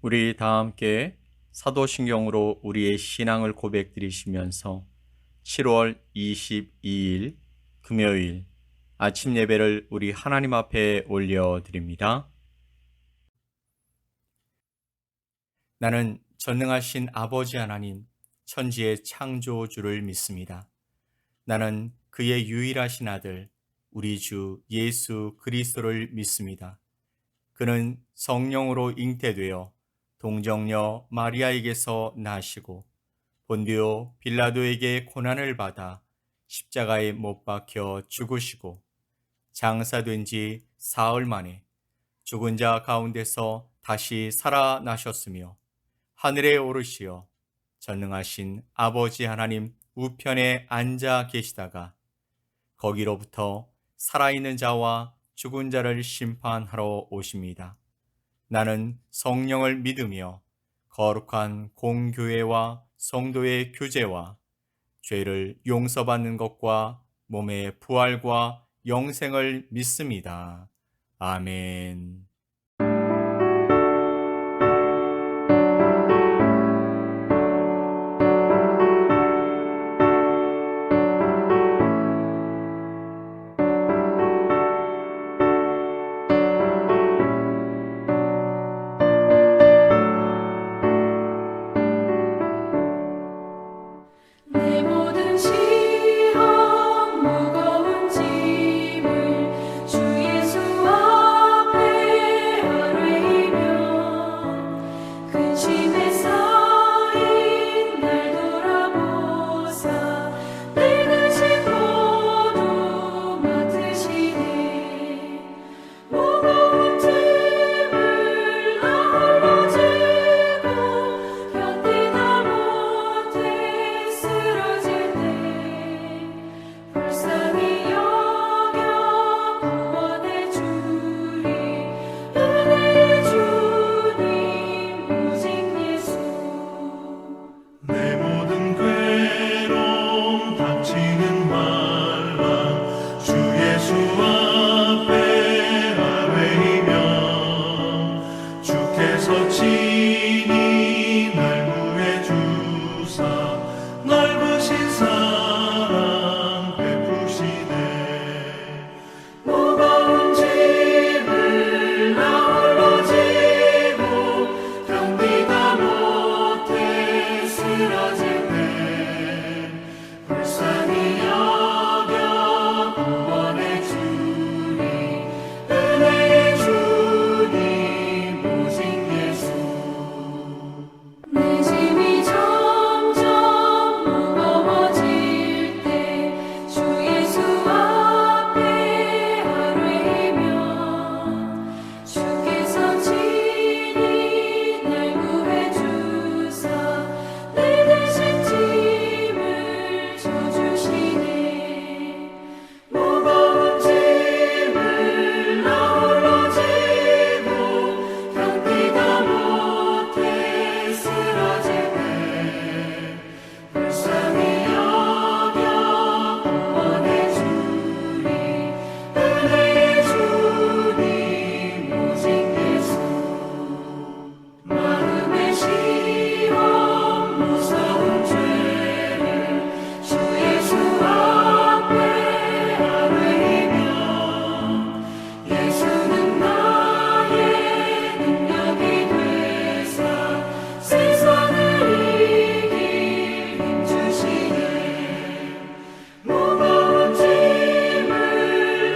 우리 다 함께 사도신경으로 우리의 신앙을 고백드리시면서 7월 22일 금요일 아침 예배를 우리 하나님 앞에 올려드립니다. 나는 전능하신 아버지 하나님, 천지의 창조주를 믿습니다. 나는 그의 유일하신 아들, 우리 주 예수 그리스도를 믿습니다. 그는 성령으로 잉태되어 동정녀 마리아에게서 나시고 본디오 빌라도에게 고난을 받아 십자가에 못 박혀 죽으시고 장사된 지 사흘 만에 죽은 자 가운데서 다시 살아나셨으며 하늘에 오르시어 전능하신 아버지 하나님 우편에 앉아 계시다가 거기로부터 살아있는 자와 죽은 자를 심판하러 오십니다. 나는 성령을 믿으며 거룩한 공교회와 성도의 교제와 죄를 용서받는 것과 몸의 부활과 영생을 믿습니다. 아멘. 내 모든 시험 무거운 짐을 주 예수 앞에 아뢰이며 근심에 쌓인 날 돌아보사 내 근심 모두 맡으시네 무거운 짐을 나 홀로 지고 견디다 못해 쓰러질 때 불쌍히 여겨 구원해 주리 은혜의 주님 오직 예수 내 모든 괴로움 닥치는 말라 주 예수 앞에 아뢰이며 주께서 친히 날 구해 주사 넓으신 사랑 베푸시네 무거운 짐을 나 홀로 지고 견디다 못해 쓰러질 때 불쌍히 여겨 구원해 주리 은혜의 주님 오직 예수 내 짐이 점점 무거워질 때 주 예수 앞에 아뢰이며 주께서 친히 날 구해 주사 내 대신 짐을 져주시네 무거운 짐을 나 홀로 지고 견디다 못해 쓰러질 때 불쌍히 여겨 구원해 주리 은혜의 주님 오직 예수 마음의 시험 무서운 죄를 주 예수 앞에 아뢰이며 예수는 나의 능력이 되사 세상을 이길 힘 주시네 무거운 짐을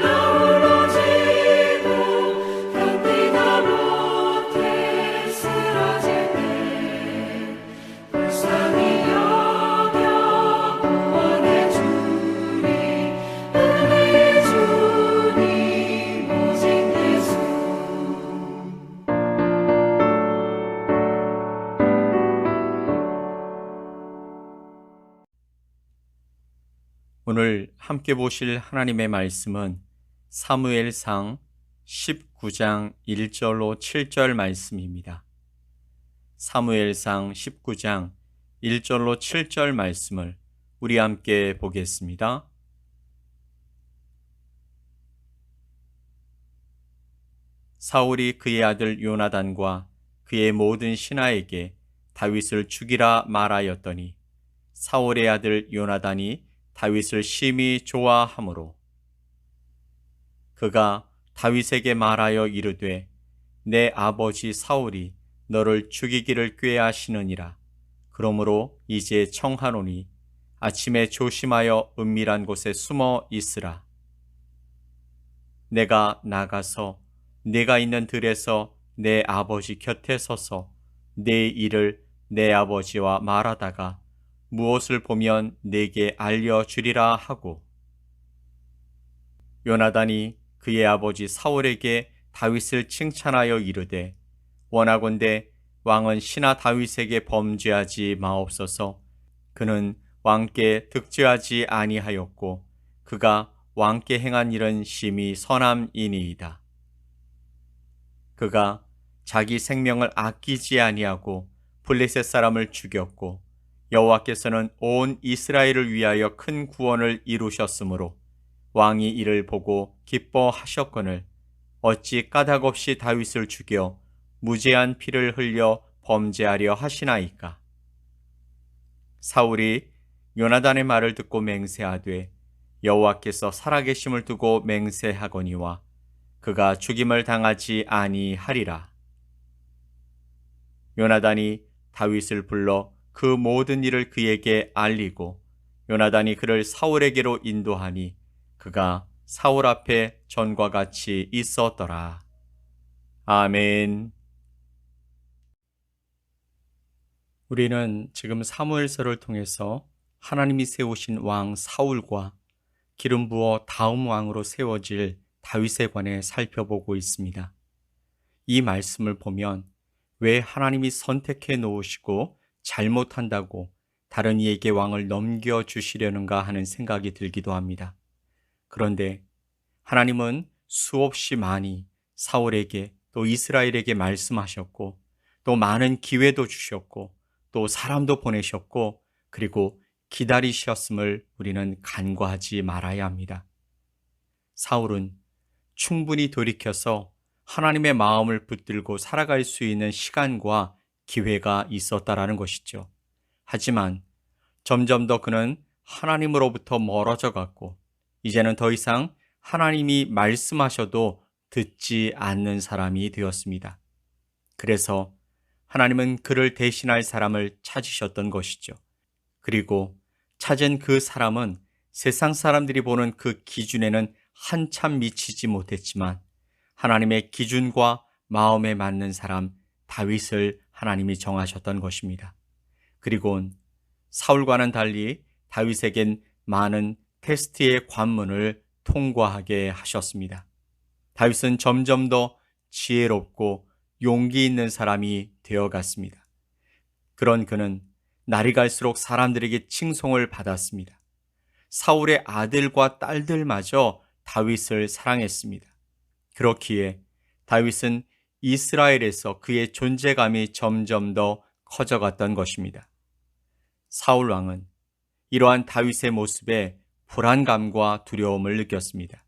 나 홀로 지고 견디다 못해 쓰러질 때 불쌍히 여겨 구원해 주리 은혜의 주님 오직 예수 오늘 함께 보실 하나님의 말씀은 사무엘상 19장 1절로 7절 말씀입니다. 사무엘상 19장 1절로 7절 말씀을 우리 함께 보겠습니다. 사울이 그의 아들 요나단과 그의 모든 신하에게 다윗을 죽이라 말하였더니 사울의 아들 요나단이 다윗을 심히 좋아하므로 그가 다윗에게 말하여 이르되 내 아버지 사울이 너를 죽이기를 꾀하시느니라. 그러므로 이제 청하노니 아침에 조심하여 은밀한 곳에 숨어 있으라. 내가 나가서 네가 있는 들에서 내 아버지 곁에 서서 내 일을 내 아버지와 말하다가 무엇을 보면 내게 알려주리라 하고 요나단이 그의 아버지 사울에게 다윗을 칭찬하여 이르되 원하건대 왕은 신하 다윗에게 범죄하지 마옵소서. 그는 왕께 득죄하지 아니하였고 그가 왕께 행한 일은 심히 선함이니이다. 그가 자기 생명을 아끼지 아니하고 블레셋 사람을 죽였고 여호와께서는 온 이스라엘을 위하여 큰 구원을 이루셨으므로 왕이 이를 보고 기뻐하셨거늘 어찌 까닭없이 다윗을 죽여 무죄한 피를 흘려 범죄하려 하시나이까. 사울이 요나단의 말을 듣고 맹세하되 여호와께서 살아계심을 두고 맹세하거니와 그가 죽임을 당하지 아니하리라. 요나단이 다윗을 불러 그 모든 일을 그에게 알리고 요나단이 그를 사울에게로 인도하니 그가 사울 앞에 전과 같이 있었더라. 아멘. 우리는 지금 사무엘서를 통해서 하나님이 세우신 왕 사울과 기름 부어 다음 왕으로 세워질 다윗에 관해 살펴보고 있습니다. 이 말씀을 보면 왜 하나님이 선택해 놓으시고 잘못한다고 다른 이에게 왕을 넘겨주시려는가 하는 생각이 들기도 합니다. 그런데 하나님은 수없이 많이 사울에게 또 이스라엘에게 말씀하셨고 또 많은 기회도 주셨고 또 사람도 보내셨고 그리고 기다리셨음을 우리는 간과하지 말아야 합니다. 사울은 충분히 돌이켜서 하나님의 마음을 붙들고 살아갈 수 있는 시간과 기회가 있었다라는 것이죠. 하지만 점점 더 그는 하나님으로부터 멀어져 갔고 이제는 더 이상 하나님이 말씀하셔도 듣지 않는 사람이 되었습니다. 그래서 하나님은 그를 대신할 사람을 찾으셨던 것이죠. 그리고 찾은 그 사람은 세상 사람들이 보는 그 기준에는 한참 미치지 못했지만 하나님의 기준과 마음에 맞는 사람 다윗을 하나님이 정하셨던 것입니다. 그리고 사울과는 달리 다윗에겐 많은 테스트의 관문을 통과하게 하셨습니다. 다윗은 점점 더 지혜롭고 용기 있는 사람이 되어갔습니다. 그런 그는 날이 갈수록 사람들에게 칭송을 받았습니다. 사울의 아들과 딸들마저 다윗을 사랑했습니다. 그렇기에 다윗은 이스라엘에서 그의 존재감이 점점 더 커져갔던 것입니다. 사울 왕은 이러한 다윗의 모습에 불안감과 두려움을 느꼈습니다.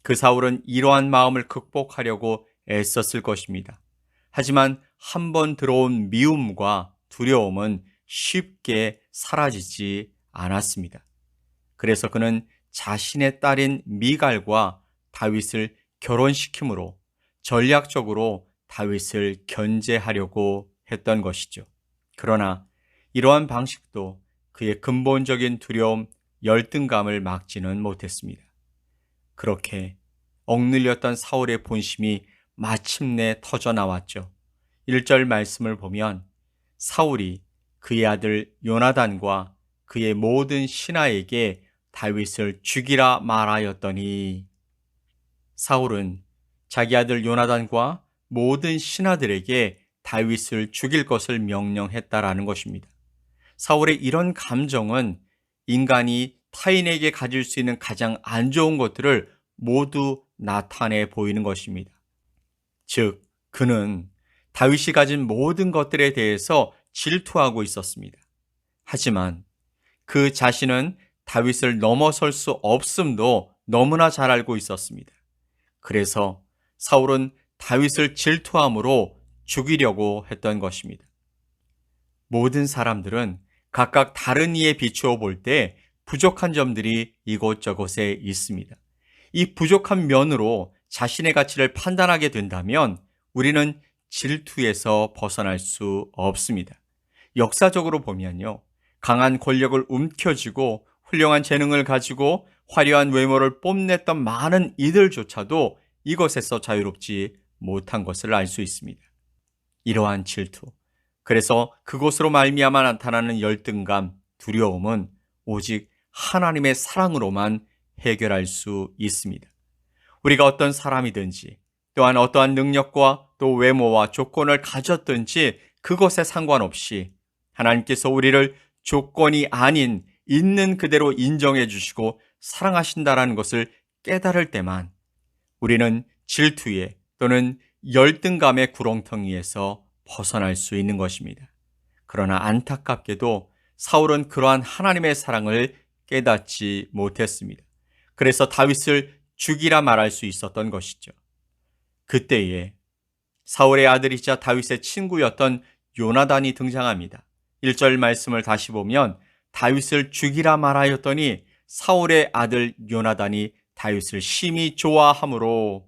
그 사울은 이러한 마음을 극복하려고 애썼을 것입니다. 하지만 한번 들어온 미움과 두려움은 쉽게 사라지지 않았습니다. 그래서 그는 자신의 딸인 미갈과 다윗을 결혼시킴으로 전략적으로 다윗을 견제하려고 했던 것이죠. 그러나 이러한 방식도 그의 근본적인 두려움, 열등감을 막지는 못했습니다. 그렇게 억눌렸던 사울의 본심이 마침내 터져나왔죠. 1절 말씀을 보면 사울이 그의 아들 요나단과 그의 모든 신하에게 다윗을 죽이라 말하였더니 사울은 자기 아들 요나단과 모든 신하들에게 다윗을 죽일 것을 명령했다라는 것입니다. 사울의 이런 감정은 인간이 타인에게 가질 수 있는 가장 안 좋은 것들을 모두 나타내 보이는 것입니다. 즉, 그는 다윗이 가진 모든 것들에 대해서 질투하고 있었습니다. 하지만 그 자신은 다윗을 넘어설 수 없음도 너무나 잘 알고 있었습니다. 그래서 사울은 다윗을 질투함으로 죽이려고 했던 것입니다. 모든 사람들은 각각 다른 이에 비추어 볼 때 부족한 점들이 이곳저곳에 있습니다. 이 부족한 면으로 자신의 가치를 판단하게 된다면 우리는 질투에서 벗어날 수 없습니다. 역사적으로 보면요, 강한 권력을 움켜쥐고 훌륭한 재능을 가지고 화려한 외모를 뽐냈던 많은 이들조차도 이것에서 자유롭지 못한 것을 알 수 있습니다. 이러한 질투, 그래서 그것으로 말미암아 나타나는 열등감, 두려움은 오직 하나님의 사랑으로만 해결할 수 있습니다. 우리가 어떤 사람이든지 또한 어떠한 능력과 또 외모와 조건을 가졌든지 그것에 상관없이 하나님께서 우리를 조건이 아닌 있는 그대로 인정해 주시고 사랑하신다라는 것을 깨달을 때만 우리는 질투에 또는 열등감의 구렁텅이에서 벗어날 수 있는 것입니다. 그러나 안타깝게도 사울은 그러한 하나님의 사랑을 깨닫지 못했습니다. 그래서 다윗을 죽이라 말할 수 있었던 것이죠. 그때에 사울의 아들이자 다윗의 친구였던 요나단이 등장합니다. 1절 말씀을 다시 보면 다윗을 죽이라 말하였더니 사울의 아들 요나단이 다윗을 심히 좋아하므로,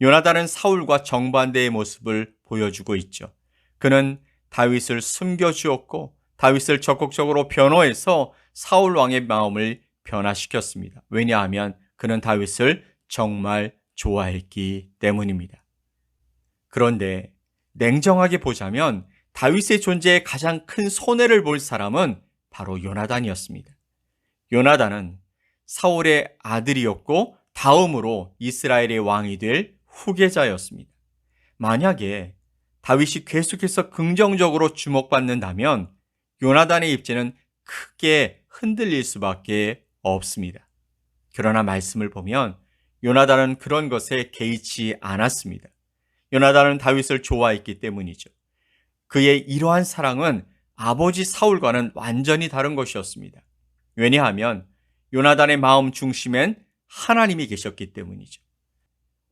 요나단은 사울과 정반대의 모습을 보여주고 있죠. 그는 다윗을 숨겨주었고 다윗을 적극적으로 변호해서 사울 왕의 마음을 변화시켰습니다. 왜냐하면 그는 다윗을 정말 좋아했기 때문입니다. 그런데 냉정하게 보자면 다윗의 존재에 가장 큰 손해를 볼 사람은 바로 요나단이었습니다. 요나단은 사울의 아들이었고 다음으로 이스라엘의 왕이 될 후계자였습니다. 만약에 다윗이 계속해서 긍정적으로 주목받는다면 요나단의 입지는 크게 흔들릴 수밖에 없습니다. 그러나 말씀을 보면 요나단은 그런 것에 개의치 않았습니다. 요나단은 다윗을 좋아했기 때문이죠. 그의 이러한 사랑은 아버지 사울과는 완전히 다른 것이었습니다. 왜냐하면 요나단의 마음 중심엔 하나님이 계셨기 때문이죠.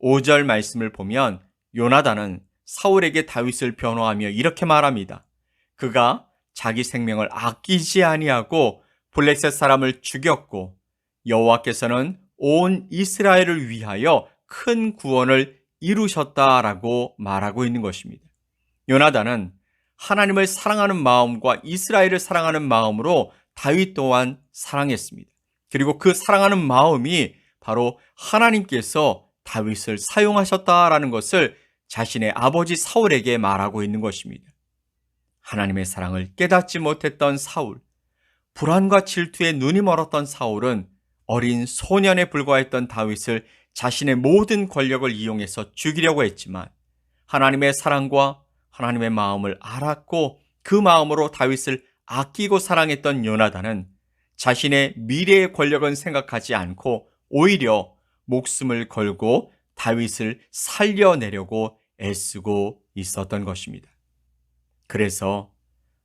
5절 말씀을 보면 요나단은 사울에게 다윗을 변호하며 이렇게 말합니다. 그가 자기 생명을 아끼지 아니하고 블레셋 사람을 죽였고 여호와께서는 온 이스라엘을 위하여 큰 구원을 이루셨다라고 말하고 있는 것입니다. 요나단은 하나님을 사랑하는 마음과 이스라엘을 사랑하는 마음으로 다윗 또한 사랑했습니다. 그리고 그 사랑하는 마음이 바로 하나님께서 다윗을 사용하셨다라는 것을 자신의 아버지 사울에게 말하고 있는 것입니다. 하나님의 사랑을 깨닫지 못했던 사울, 불안과 질투에 눈이 멀었던 사울은 어린 소년에 불과했던 다윗을 자신의 모든 권력을 이용해서 죽이려고 했지만 하나님의 사랑과 하나님의 마음을 알았고 그 마음으로 다윗을 아끼고 사랑했던 요나단은 자신의 미래의 권력은 생각하지 않고 오히려 목숨을 걸고 다윗을 살려내려고 애쓰고 있었던 것입니다. 그래서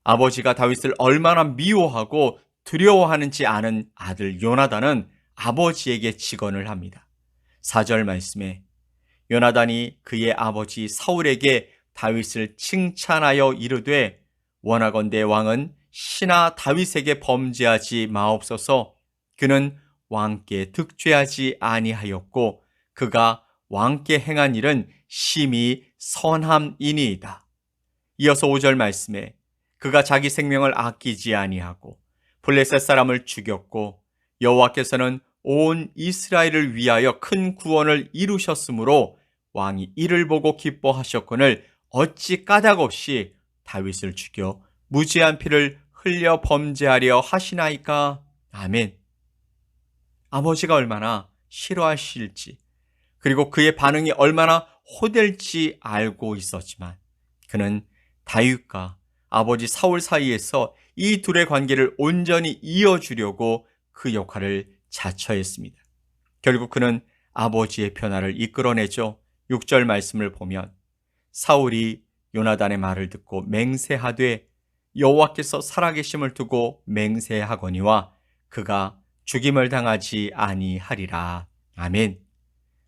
아버지가 다윗을 얼마나 미워하고 두려워하는지 아는 아들 요나단은 아버지에게 직언을 합니다. 4절 말씀에 요나단이 그의 아버지 사울에게 다윗을 칭찬하여 이르되 원하건대 왕은 시나 다윗에게 범죄하지 마옵소서. 그는 왕께 득죄하지 아니하였고 그가 왕께 행한 일은 심히 선함이니이다. 이어서 5절 말씀에 그가 자기 생명을 아끼지 아니하고 블레셋 사람을 죽였고 여호와께서는 온 이스라엘을 위하여 큰 구원을 이루셨으므로 왕이 이를 보고 기뻐하셨거늘 어찌 까닭없이 다윗을 죽여 무죄한 피를 흘려 범죄하려 하시나이까. 아멘. 아버지가 얼마나 싫어하실지 그리고 그의 반응이 얼마나 호될지 알고 있었지만 그는 다윗과 아버지 사울 사이에서 이 둘의 관계를 온전히 이어주려고 그 역할을 자처했습니다. 결국 그는 아버지의 변화를 이끌어내죠. 6절 말씀을 보면 사울이 요나단의 말을 듣고 맹세하되 여호와께서 살아계심을 두고 맹세하거니와 그가 죽임을 당하지 아니하리라. 아멘.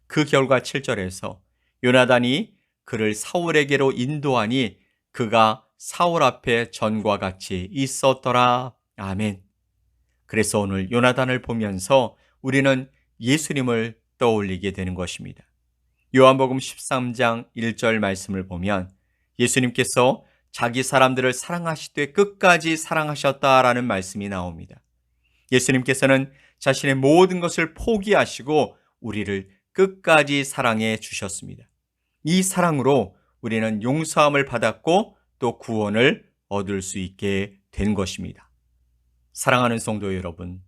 그 결과 7절에서 요나단이 그를 사울에게로 인도하니 그가 사울 앞에 전과 같이 있었더라. 아멘. 그래서 오늘 요나단을 보면서 우리는 예수님을 떠올리게 되는 것입니다. 요한복음 13장 1절 말씀을 보면 예수님께서 자기 사람들을 사랑하시되 끝까지 사랑하셨다라는 말씀이 나옵니다. 예수님께서는 자신의 모든 것을 포기하시고 우리를 끝까지 사랑해 주셨습니다. 이 사랑으로 우리는 용서함을 받았고 또 구원을 얻을 수 있게 된 것입니다. 사랑하는 성도 여러분,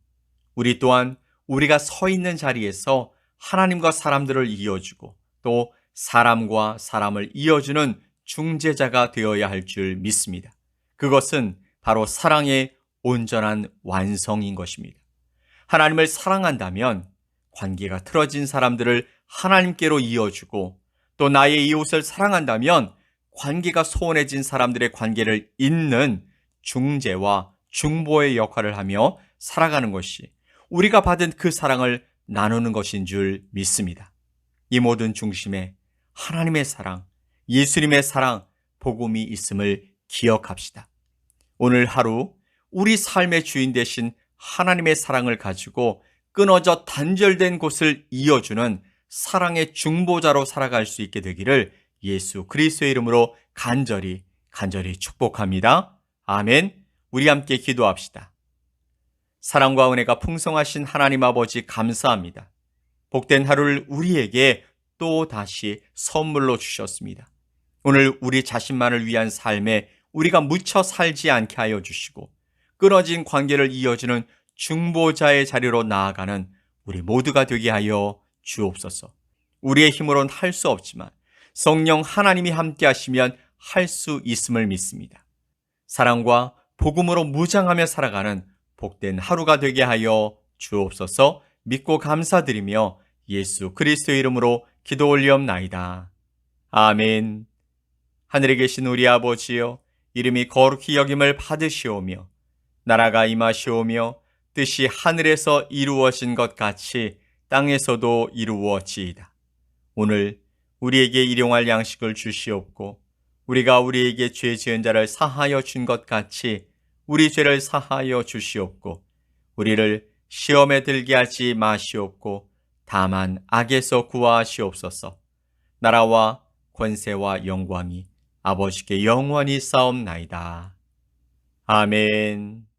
우리 또한 우리가 서 있는 자리에서 하나님과 사람들을 이어주고 또 사람과 사람을 이어주는 중재자가 되어야 할 줄 믿습니다. 그것은 바로 사랑의 온전한 완성인 것입니다. 하나님을 사랑한다면 관계가 틀어진 사람들을 하나님께로 이어주고 또 나의 이웃을 사랑한다면 관계가 소원해진 사람들의 관계를 잇는 중재와 중보의 역할을 하며 살아가는 것이 우리가 받은 그 사랑을 나누는 것인 줄 믿습니다. 이 모든 중심에 하나님의 사랑, 예수님의 사랑, 복음이 있음을 기억합시다. 오늘 하루 우리 삶의 주인 되신 하나님의 사랑을 가지고 끊어져 단절된 곳을 이어주는 사랑의 중보자로 살아갈 수 있게 되기를 예수 그리스도의 이름으로 간절히 축복합니다. 아멘. 우리 함께 기도합시다. 사랑과 은혜가 풍성하신 하나님 아버지 감사합니다. 복된 하루를 우리에게 또 다시 선물로 주셨습니다. 오늘 우리 자신만을 위한 삶에 우리가 묻혀 살지 않게 하여 주시고 끊어진 관계를 이어주는 중보자의 자리로 나아가는 우리 모두가 되게 하여 주옵소서. 우리의 힘으로는 할 수 없지만 성령 하나님이 함께 하시면 할 수 있음을 믿습니다. 사랑과 복음으로 무장하며 살아가는 복된 하루가 되게 하여 주옵소서. 믿고 감사드리며 예수 그리스도의 이름으로 기도 올리옵나이다. 아멘. 하늘에 계신 우리 아버지여, 이름이 거룩히 여김을 받으시오며 나라가 임하시오며 뜻이 하늘에서 이루어진 것 같이 땅에서도 이루어지이다. 오늘 우리에게 일용할 양식을 주시옵고 우리가 우리에게 죄 지은 자를 사하여 준 것 같이 우리 죄를 사하여 주시옵고 우리를 시험에 들게 하지 마시옵고 다만 악에서 구하시옵소서. 나라와 권세와 영광이 아버지께 영원히 싸움나이다. 아멘.